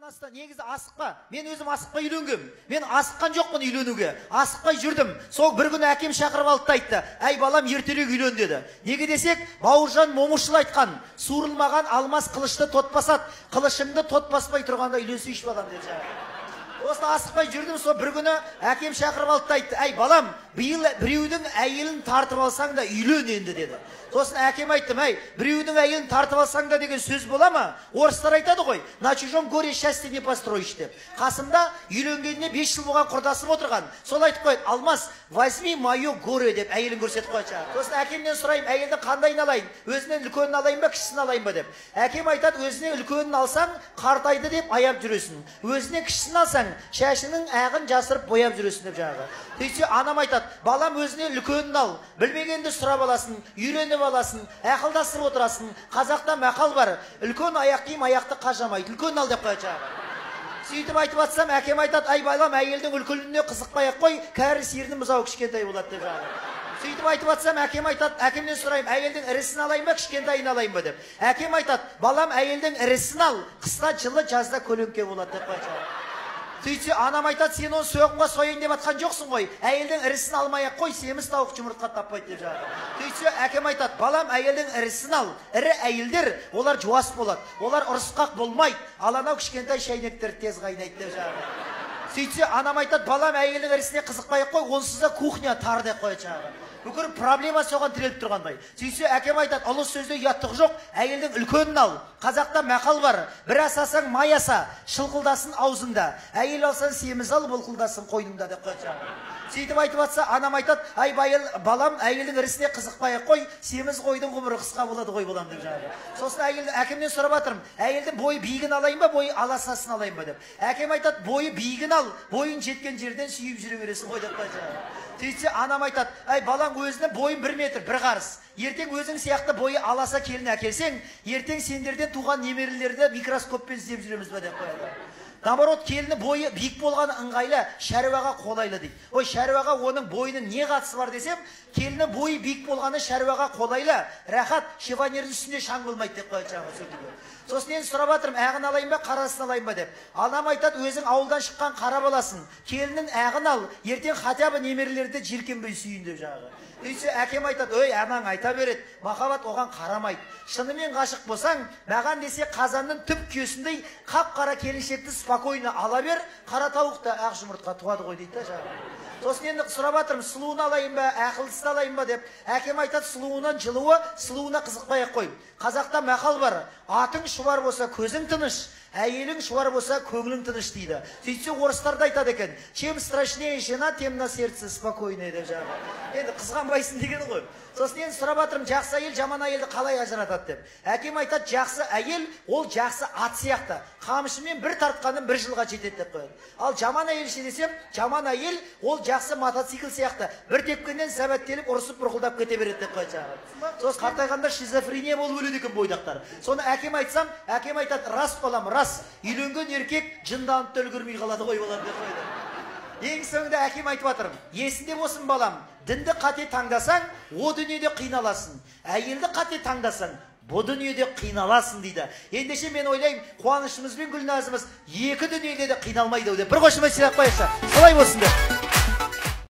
Аста негізі асықпа. Мен өзім асықпа үйленгем. Мен асыққан жоқпын үйленуге. Асықпай жүрдім. Сол бір күні әкем шақырып алды да айтты: "Әй балам, ертерек үйлен" деді. Неге десек, Бауыржан Момышұлы айтқан: "Суырылмаған алмас қылышты тот басады. Қылышыңды тот баспай тұрғанда үйленсейші балам" деді. Осыны асықпай жүрдім. Сол бір күні әкем шақырып алды да айтты: "Әй балам, биыл біреудің әйелін тартып алсаң да үйлен енді" деді. Сосын әкем айттым: "Әй, біреудің әйелін тартып алсаң да деген сөз бола ма? Орыстар айтады ғой, на чужом горе счастье не построишь" деп. Қасымда үйленгеніне 5 жыл болған құрдасым отырған. Сол айтып қойды: "Алмас, возьми мое горе" деп әйелін көрсетіп қойды. Сосын әкемнен сұраймын: "Әйелді қандайын алайын? Өзінен үлкенін алайын ба, кішісін алайын ба" деп. Әкем айтады: "Өзінен үлкенін алсаң, қартайды деп аяп жүресің. Өзінен кішісін алсаң, шашының ағын жасырып бояп жүресің" деп жаңағы. Сөйтсе анам айтады: "Балам, өзіне үлкенін ал, білмегенді сұрап аласың, үйреніп аласың, ақылдасып отырасың. Қазақта мақал бар: үлкен аяқ киім аяқты қажамайды, үлкен ал" деп қояды жаңағы. Сөйтіп айтып атсам, әкем айтады: "Ай балам, әйелдің үлкеніне қызықпай-ақ қой, кәрі сиырдың бұзауы кішкентай болады" деп жаңағы. Сөйтіп айтып атсам, әкем айтады: "Әкемнен сұраймын, әйелдің ірісін алайын ба, кішкентайын алайын ба" деп. Әкем айтады: "Балам, әйелдің ірісін ал, қыста жылы, жазда көлеңке болады" деп қояды. Сөйтсе анам айтады: "Сен оны соғымға сояйын деп атқан жоқсың ғой. Әйелдің ірісін алмай-ақ қой, семіз тауық жұмыртқа таппайды" деп жаңағы. Сөйтсе әкем айтады: "Балам, әйелдің ірісін ал. Ірі әйелдер, олар жуас болады. Олар ұрысқақ болмайды. Ал анау кішкентай шайнектер тез қайнайды" деп жаңағы. Сөйтсе анам айтады: "Балам, әйелдің ірісіне қызықпай-ақ қой, онсыз да кухня тар" деп қояды жаңағы. Бүкіл проблема соған тіреліп тұрғандай. Сөйтсе әкем айтады: "Ұлы сөзде ұяттық жоқ, әйелдің үлкенін ал. Қазақта мақал бар: бір асасаң май аса, шылқылдасын аузыңда. Әйел алсаң семіз ал, бұлқылдасын қойныңда" деп қояды жаңағы. Сөйтіп айтып атса, анам айтады: "Ай балам, әйелдің ірісіне қызықпай-ақ қой, семіз қойдың ғұмыры қысқа болады ғой балам" деп жаңағы. Сосын әкемнен сұрап жатырмын: "Әйелдің бойы биігін алайын ба, бойы аласасын алайын ба" деп. Әкем айтады: "Бойы биігін ал, бойын жеткен жерден сүйіп жүре бересің ғой" деп қояды жаңағы. Сөйтсе анам айтады: "Ай балам, өзінің бойын 1 метр, 1 қарыс. Ертең өзің сияқты бойы аласа келін әкелсең, ертең сендерден туған немерелерді микроскоппен іздеп жүреміз ба" деп қояды. Наоборот, келіні бойы биік болғаны ыңғайлы, шаруаға қолайлы дейді. Ой, шаруаға оның бойының не қатысы бар десем, келіні бойы биік болғаны шаруаға қолайлы, рахат, шифонердің үстінде шаң болмайды деп қояды жаңағы. Сосын енді сұрап жатырмын: "Ағын алайын ба, қарасын алайын ба" деп. Анам айтады: "Өзің ауылдан шыққан қара баласың, келіннің ағын ал, ертең хотя бы немерелерді желкенбей сүйін" деп жаңағы. Сөйтсе әкем айтады: "Ой, анаң айта береді, махаббат оған қарамайды. Шынымен ғашық болсаң, маған десе қазанның түп күйесіндей қап-қара келіншекті спокойно ала бер, қара тауықта ақ жұмыртқа туады ғой" дейді жаңағы. Сосын енді сұрап жатырмын: "Сұлуын алайын ба, ақылдысын алайын ба" деп. Әкем айтады: "Сұлуынан жылуы, сұлуына қызықпай-ақ қой. Қазақта мақал бар: атың шұбар болса көзің тыныш, әйелің шұбар болса көңілің тыныш" дейді. Сөйтсе орыстар да айтады екен: "Чем страшнее жена, тем на сердце спокойно" деп жаңағы. Енді қызғанбайсың деген ғой. Сосын енді сұрап жатырмын: "Жақсы әйел жаман әйелді қалай ажыратады" деп. Әкем айтады: "Жақсы әйел ол жақсы ат сияқты. Қамшымен бір тартқанын 1 жылға жетеді" деп қояды. Ал жаман әйел ше десем, жаман әйел ол жақсы мотоцикл сияқты. Bir тепкеннен сәбәттеліп ұрысып бұрқылдап кете береді деп қояды жаңағы. Сосын қартайғанда шизофрения болып өледі екен бойдақтар. Соны әкем айтсам, әкем айтады: "Рас балам, рас. Үйленген еркек жынданып та үлгермей қалады ғой балам" деп қойды. Ең соңында әкем айтып жатыр: "Есінде болсын балам, дінді қате таңдасаң, о дүниеде қиналасың. Әйелді қате таңдасаң, бұл дүниеде қиналасың" дейді. Ендеше мен ойлаймын, қуанышымыз бен гүлназымыз екі дүниеде де қиналмайды деп. Бір қошемет сыйлап қояйықшы. Солай болсын деп.